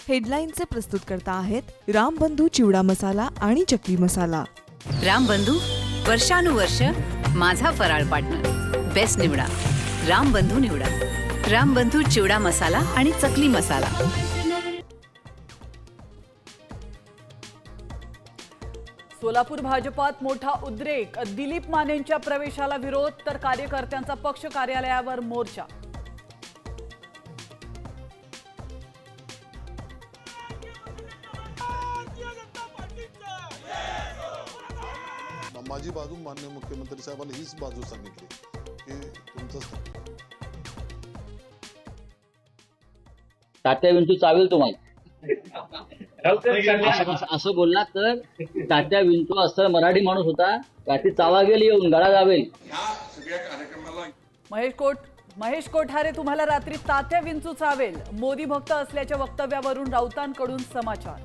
हेडलाईनचे प्रस्तुतकर्ता आहेत रामबंधू चिवडा मसाला आणि चकली मसाला। रामबंधू वर्षानुवर्ष माझा फराळ पार्टनर। बेस्ट निवडा, रामबंधू निवडा। रामबंधू चिवडा मसाला आणि चकली मसाला। सोलापूर भाजपात मोठा उद्रेक। दिलीप मानेंच्या प्रवेशाला विरोध तर कार्यकर्त्यांचा पक्ष कार्यालयावर मोर्चा। माझी बाजू माननीय मुख्यमंत्री साहेबांनी हीच बाजू सांगितली की तुमचं तात्या विंचू चावेल तुम्हाला असं बोलला तर तात्या विंचू असं मराठी माणूस होता का ती चावा गेली येऊन गळा जावेल। महेश कोठारे तुम्हाला रात्री तात्या विंचू चावेल। मोदी भक्त असल्याच्या वक्तव्यावरून राऊतांकडून समाचार।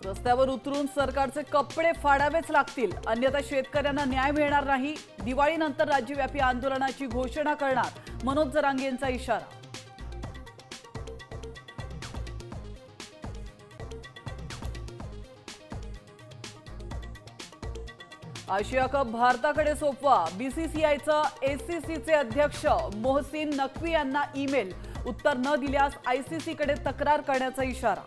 रस्त्यावर उतरून सरकारचे कपडे फाडावेच लागतील, अन्यथा शेतकऱ्यांना न्याय मिळणार नाही। दिवाळीनंतर राज्यव्यापी आंदोलनाची घोषणा करणार, मनोज जरांगे यांचा इशारा। आशिया कप भारताकडे सोपवा। बीसीसीआयचा एसीसीचे अध्यक्ष मोहसिन नक्वी यांना ईमेल, उत्तर न दिल्यास आयसीसीकडे तक्रार करण्याचा इशारा।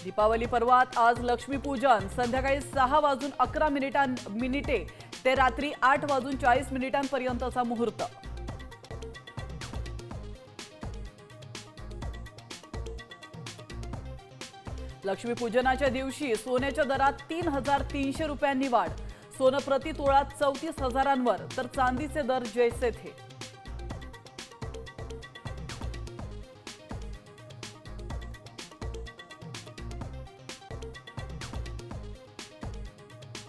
दीपावली पर्वात आज लक्ष्मीपूजन। संध्याकाळी 6:11 ते रात्री 8:40 मुहूर्त। लक्ष्मीपूजनाच्या दिवशी सोन्याच्या दरात 3,300 रुपयांनी वाढ। सोनं प्रति तोळा 34,000वर तर चांदीचे दर जैसे थे।